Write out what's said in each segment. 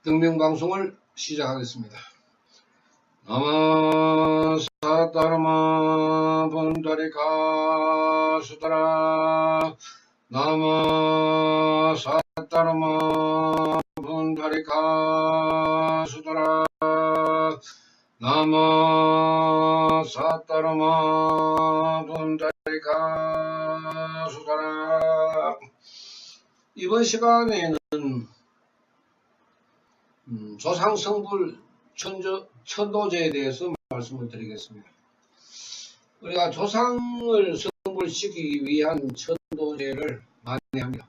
등명방송을 시작하겠습니다. 나마 사타르마 분다리카 수다라 나마 사타르마 분다리카 수다라 나마 사타르마 분다리카 수다라. 이번 시간에는 조상성불 천도제에 대해서 말씀을 드리겠습니다. 우리가 조상을 성불시키기 위한 천도제를 많이 합니다.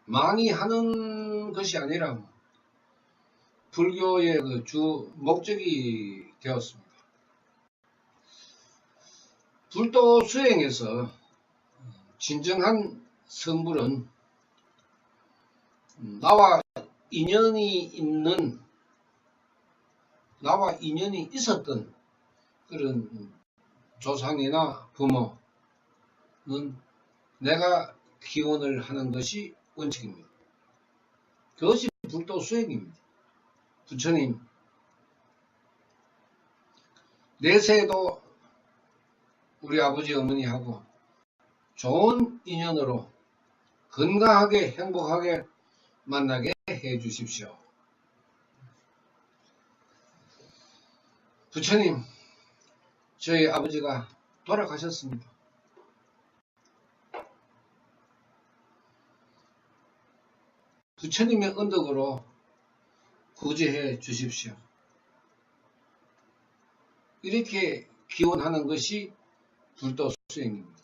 많이 하는 것이 아니라 불교의 그 주 목적이 되었습니다. 불도 수행에서 진정한 성불은 나와 인연이 있었던 그런 조상이나 부모는 내가 기원을 하는 것이 원칙입니다. 그것이 불도 수행입니다. 부처님 내세에도 우리 아버지 어머니하고 좋은 인연으로 건강하게 행복하게 만나게 해 주십시오. 부처님, 저희 아버지가 돌아가셨습니다. 부처님의 언덕으로 구제해 주십시오. 이렇게 기원하는 것이 불도 수행입니다.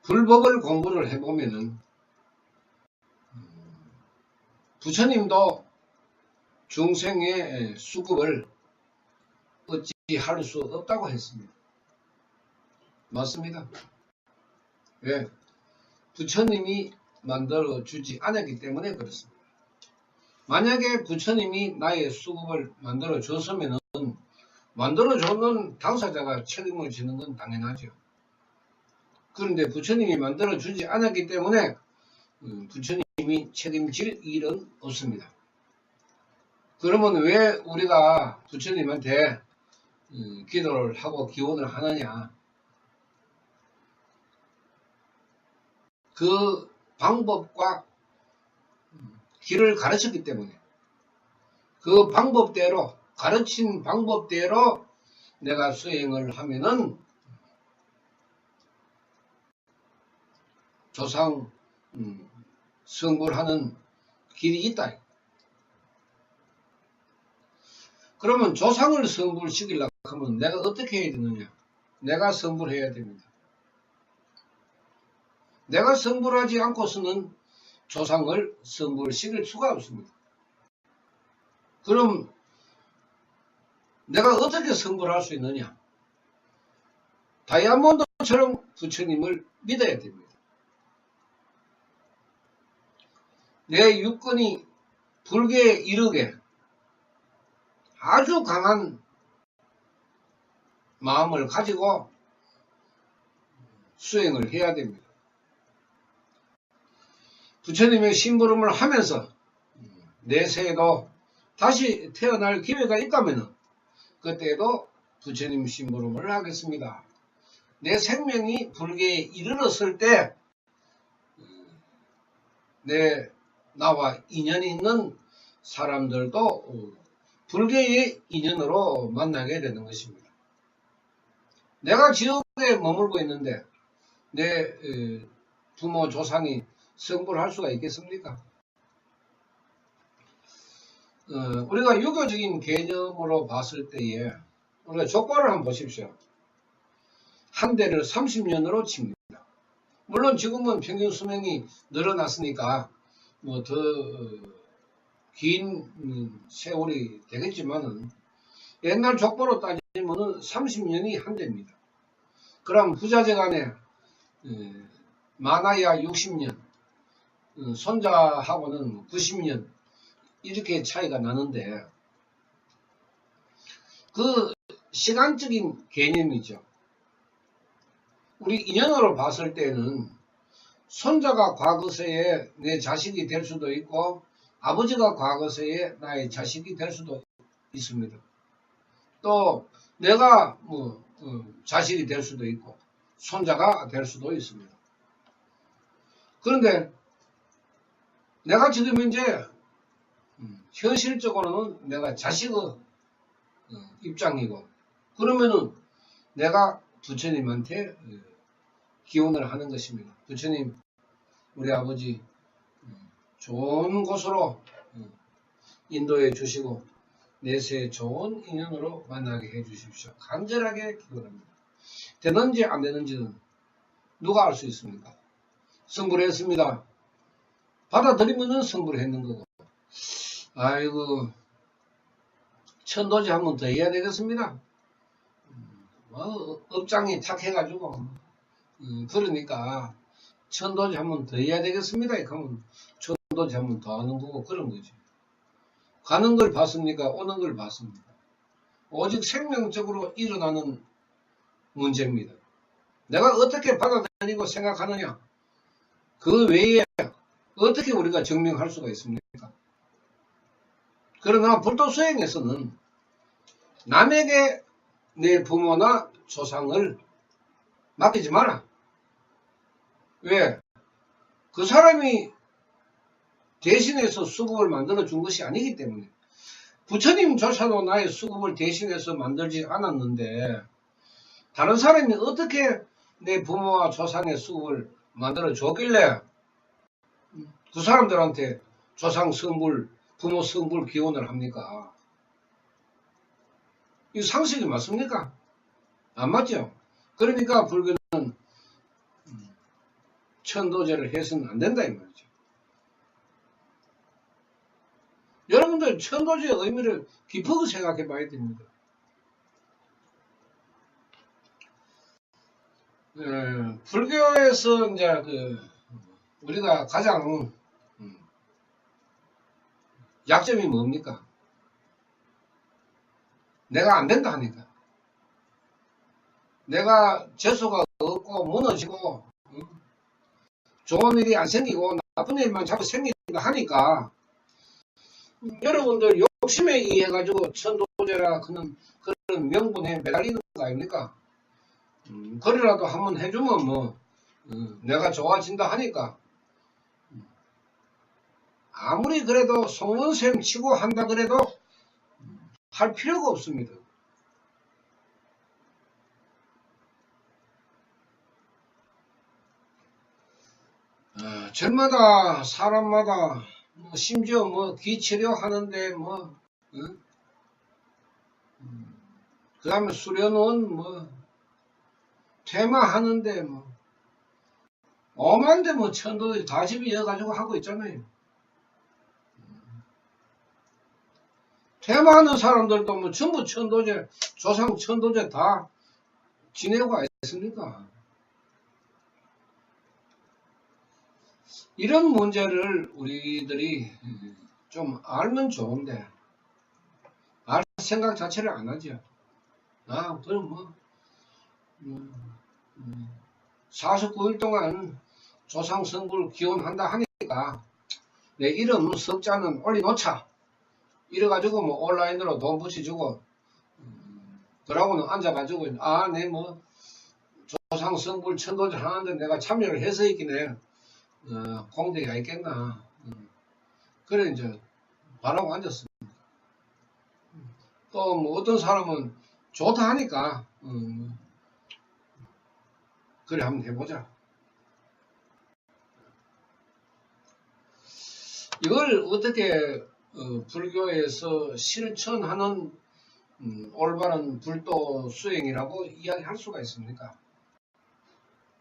불법을 공부를 해보면은 부처님도 중생의 수급을 어찌 할 수 없다고 했습니다. 맞습니다. 왜? 부처님이 만들어 주지 않았기 때문에 그렇습니다. 만약에 부처님이 나의 수급을 만들어 줬으면은 만들어 줬는 당사자가 책임을 지는 건 당연하죠. 그런데 부처님이 만들어 주지 않았기 때문에 부처님이 책임질 일은 없습니다. 그러면 왜 우리가 부처님한테 기도를 하고 기원을 하느냐? 그 방법과 길을 가르쳤기 때문에 그 방법대로 가르친 방법대로 내가 수행을 하면은 조상 성불하는 길이 있다. 그러면 조상을 성불시키려고 하면 내가 어떻게 해야 되느냐? 내가 성불해야 됩니다. 내가 성불하지 않고서는 조상을 성불시킬 수가 없습니다. 그럼 내가 어떻게 성불할 수 있느냐? 다이아몬드처럼 부처님을 믿어야 됩니다. 내 육근이 불교에 이르게 아주 강한 마음을 가지고 수행을 해야 됩니다. 부처님의 심부름을 하면서 내세에도 다시 태어날 기회가 있다면 그때도 부처님 심부름을 하겠습니다. 내 생명이 불교에 이르렀을 때 나와 인연이 있는 사람들도 불교의 인연으로 만나게 되는 것입니다. 내가 지옥에 머물고 있는데 내 부모 조상이 성불할 수가 있겠습니까? 우리가 유교적인 개념으로 봤을 때에 우리가 족보를 한번 보십시오. 한 대를 30년으로 칩니다. 물론 지금은 평균 수명이 늘어났으니까 뭐 더 긴 세월이 되겠지만은 옛날 족보로 따지면은 30년이 한 대입니다. 그럼 부자재간에 많아야 60년, 손자하고는 90년 이렇게 차이가 나는데 그 시간적인 개념이죠. 우리 인연으로 봤을 때는 손자가 과거세에 내 자식이 될 수도 있고 아버지가 과거세에 나의 자식이 될 수도 있습니다. 또 내가 자식이 될 수도 있고 손자가 될 수도 있습니다. 그런데 내가 지금 현재 현실적으로는 내가 자식의 입장이고 그러면은 내가 부처님한테 기원을 하는 것입니다. 부처님, 우리 아버지 좋은 곳으로 인도해 주시고 내세 좋은 인연으로 만나게 해 주십시오. 간절하게 기원합니다. 되는지 안 되는지는 누가 알 수 있습니까? 성불했습니다. 받아들이면은 성불했는 거고. 아이고, 천도제 한 번 더 해야 되겠습니다. 업장이 탁해가지고 그러니까 천도제 한 번 더 해야 되겠습니다. 그러면 천도제 한 번 더 하는 거고 그런 거지. 가는 걸 봤습니까? 오는 걸 봤습니다. 오직 생명적으로 일어나는 문제입니다. 내가 어떻게 받아들이고 생각하느냐, 그 외에 어떻게 우리가 증명할 수가 있습니까? 그러나 불도 수행에서는 남에게 내 부모나 조상을 맡기지 마라. 왜? 그 사람이 대신해서 수급을 만들어 준 것이 아니기 때문에. 부처님조차도 나의 수급을 대신해서 만들지 않았는데 다른 사람이 어떻게 내 부모와 조상의 수급을 만들어 줬길래 그 사람들한테 조상 성불, 부모 성불 기원을 합니까? 이 상식이 맞습니까? 안 맞죠? 그러니까 불교는 천도제를 해서는 안 된다 이 말이죠. 여러분들 천도제의 의미를 깊이 생각해 봐야 됩니다. 불교에서 이제 우리가 가장 약점이 뭡니까? 내가 안 된다 하니까. 내가 재수가 없고 무너지고 좋은 일이 안 생기고 나쁜 일만 자꾸 생긴다 하니까 여러분들 욕심에 의해 가지고 천도제라 그런 명분에 매달리는 거 아닙니까? 그리라도 한번 해주면 내가 좋아진다 하니까 아무리 그래도 송원샘 치고 한다 그래도 할 필요가 없습니다. 절마다 사람마다 심지어 기치료 하는데 그 다음에 수련원 퇴마 하는데 엄한데 천도제 다집이 여가지고 하고 있잖아요. 퇴마하는 사람들도 전부 천도제, 조상 천도제 다 지내고 있습니까? 이런 문제를 우리들이 좀 알면 좋은데 알 생각 자체를 안 하죠. 그럼 49일 동안 조상 성불 기원한다 하니까 내 이름 석자는 올려놓자. 이래가지고 온라인으로 돈 붙여주고 그러고는 앉아가지고 내 조상 성불 천도제 하는데 내가 참여를 해서 있기네 공덕이가 있겠나. 그래 이제 바라고 앉았습니다. 또 어떤 사람은 좋다 하니까 그래 한번 해보자. 이걸 어떻게 불교에서 실천하는 올바른 불도 수행이라고 이야기할 수가 있습니까?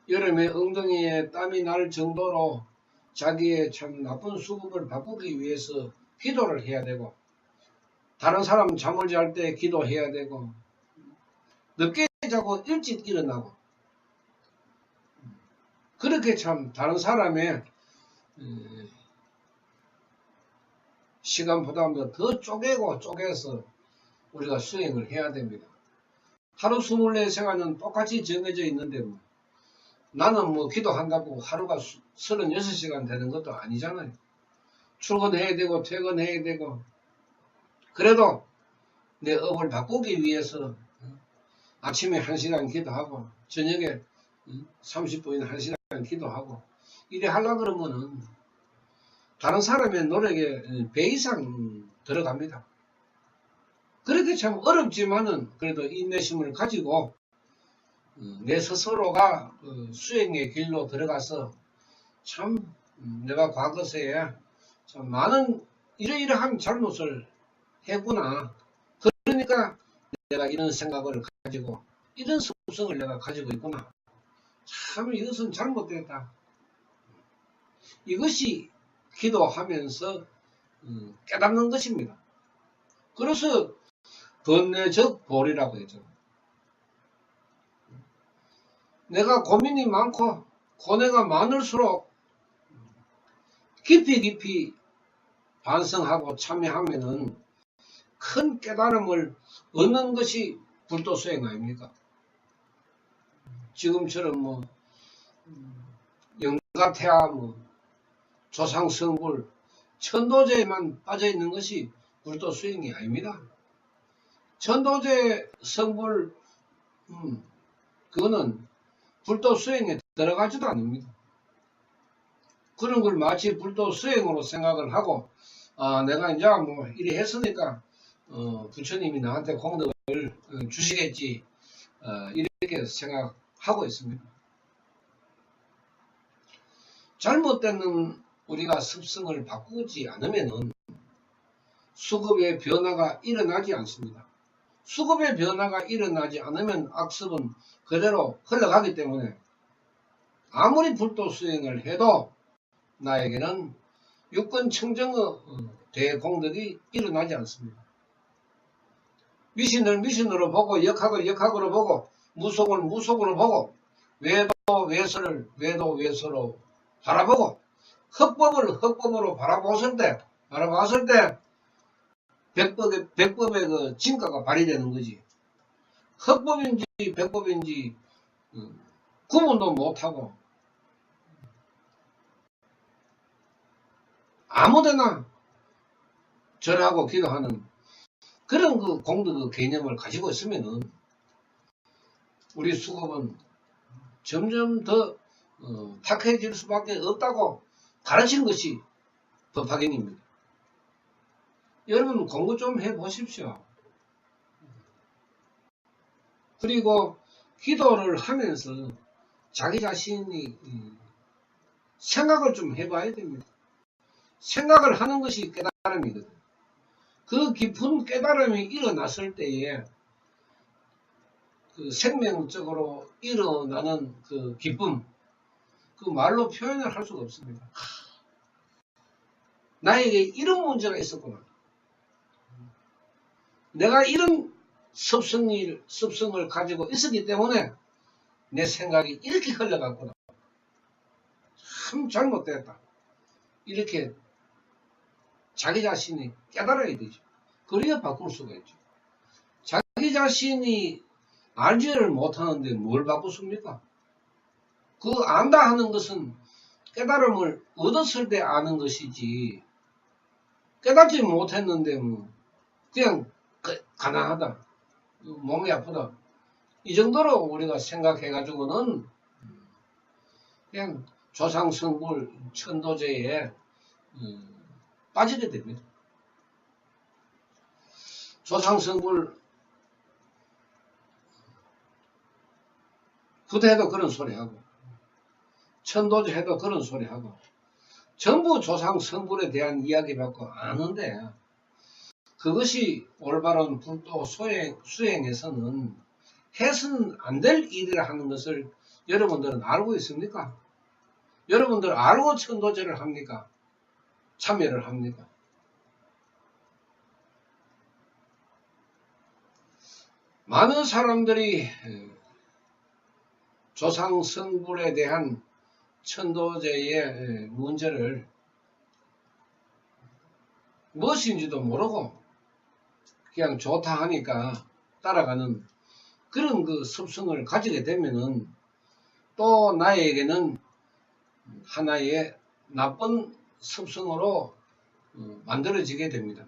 여름에 엉덩이에 땀이 날 정도로 자기의 참 나쁜 수급을 바꾸기 위해서 기도를 해야 되고 다른 사람 잠을 잘 때 기도해야 되고 늦게 자고 일찍 일어나고 그렇게 참 다른 사람의 시간 부담도 더 쪼개서 우리가 수행을 해야 됩니다. 하루 24시간은 똑같이 정해져 있는데 뭐 나는 뭐 기도한다고 하루가 36시간 되는 것도 아니잖아요. 출근해야 되고 퇴근해야 되고 그래도 내 업을 바꾸기 위해서 아침에 1시간 기도하고 저녁에 30분이나 1시간 기도하고 이래 하려고 그러면은 다른 사람의 노력에 배 이상 들어갑니다. 그렇게 참 어렵지만은 그래도 인내심을 가지고 내 스스로가 수행의 길로 들어가서 참 내가 과거세에 참 많은 이러이러한 잘못을 했구나. 그러니까 내가 이런 생각을 가지고 이런 습성을 내가 가지고 있구나. 참 이것은 잘못됐다. 이것이 기도하면서 깨닫는 것입니다. 그래서 번뇌적 볼이라고 했죠. 내가 고민이 많고 고뇌가 많을수록 깊이 반성하고 참여하면은 큰 깨달음을 얻는 것이 불도수행 아닙니까? 지금처럼 뭐 영가태아 뭐 조상성불 천도제에만 빠져있는 것이 불도수행이 아닙니다. 천도제 성불 그거는 불도수행에 들어가지도 않습니다. 그런 걸 마치 불도수행으로 생각을 하고 내가 이제 뭐 이래 했으니까 부처님이 나한테 공덕을 주시겠지 이렇게 생각하고 있습니다. 잘못된 우리가 습성을 바꾸지 않으면은 수급의 변화가 일어나지 않습니다. 수급의 변화가 일어나지 않으면 악습은 그대로 흘러가기 때문에 아무리 불도 수행을 해도 나에게는 육건 청정의 대공덕이 일어나지 않습니다. 미신을 미신으로 보고 역학을 역학으로 보고 무속을 무속으로 보고 외도 외설을 외도 외설로 바라보고 흑법을 흑법으로 바라봤을 때 백법의 그 진가가 발휘되는 거지. 흑법인지 백법인지 구분도 못하고 아무데나 절하고 기도하는 그런 그 공덕의 개념을 가지고 있으면은 우리 수급은 점점 더 탁해질 수밖에 없다고 가르친 것이 법화경입니다. 여러분 공부 좀 해보십시오. 그리고 기도를 하면서 자기 자신이 생각을 좀 해봐야 됩니다. 생각을 하는 것이 깨달음이거든요. 그 깊은 깨달음이 일어났을 때에 그 생명적으로 일어나는 그 기쁨, 그 말로 표현을 할 수가 없습니다. 나에게 이런 문제가 있었구나. 내가 이런 습성을 가지고 있었기 때문에 내 생각이 이렇게 흘러갔구나. 참 잘못됐다. 이렇게 자기 자신이 깨달아야 되죠. 그래야 바꿀 수가 있죠. 자기 자신이 알지를 못하는데 뭘 바꾸습니까? 그 안다 하는 것은 깨달음을 얻었을 때 아는 것이지 깨닫지 못했는데 뭐 그냥 가난하다, 몸이 아프다 이 정도로 우리가 생각해가지고는 그냥 조상성불 천도제에 빠지게 됩니다. 조상성불 부대도 그런 소리하고 천도제 해도 그런 소리하고 전부 조상성불에 대한 이야기 받고 아는데 그것이 올바른 불도 수행에서는 해서는 안 될 일이라 하는 것을 여러분들은 알고 있습니까? 여러분들 알고 천도제를 합니까? 참여를 합니까? 많은 사람들이 조상성불에 대한 천도제의 문제를 무엇인지도 모르고 그냥 좋다 하니까 따라가는 그런 그 습성을 가지게 되면은 또 나에게는 하나의 나쁜 습성으로 만들어지게 됩니다.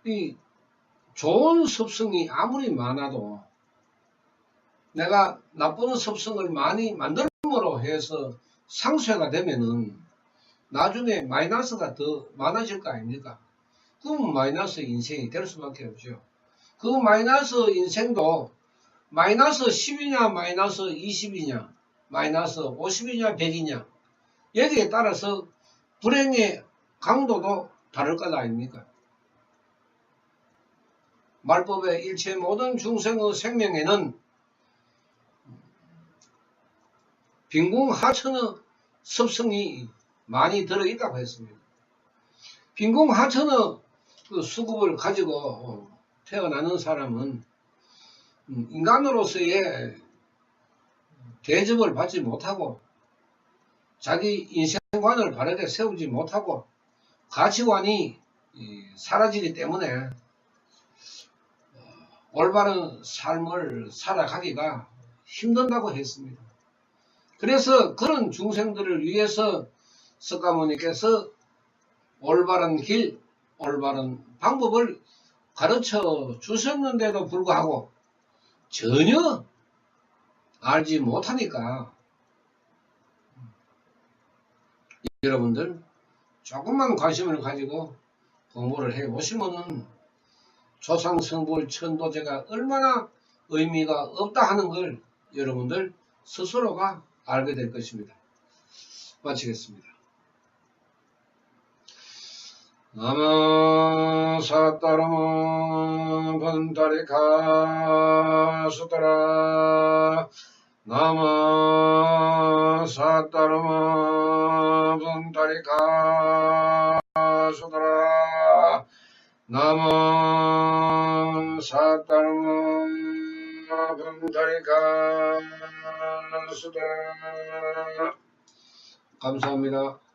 이 좋은 습성이 아무리 많아도 내가 나쁜 습성을 많이 만들므로 해서 상쇄가 되면은 나중에 마이너스가 더 많아질 거 아닙니까? 그럼 마이너스 인생이 될 수밖에 없죠. 그 마이너스 인생도 마이너스 10이냐 마이너스 20이냐 마이너스 50이냐 100이냐 여기에 따라서 불행의 강도도 다를 것 아닙니까? 말법에 일체 모든 중생의 생명에는 빈궁하천의 습성이 많이 들어있다고 했습니다. 빈궁하천의 그 수급을 가지고 태어나는 사람은 인간으로서의 대접을 받지 못하고 자기 인생관을 바르게 세우지 못하고 가치관이 사라지기 때문에 올바른 삶을 살아가기가 힘든다고 했습니다. 그래서 그런 중생들을 위해서 석가모니께서 올바른 길, 올바른 방법을 가르쳐 주셨는데도 불구하고 전혀 알지 못하니까 여러분들 조금만 관심을 가지고 공부를 해 보시면은 조상성불 천도제가 얼마나 의미가 없다 하는 걸 여러분들 스스로가 알게 될 것입니다. 마치겠습니다. 나무 사따르모 번다리카 수따라 나무 사따르모 번다리카 수따라 나무 사따르모 번다리카 수따라 감사합니다.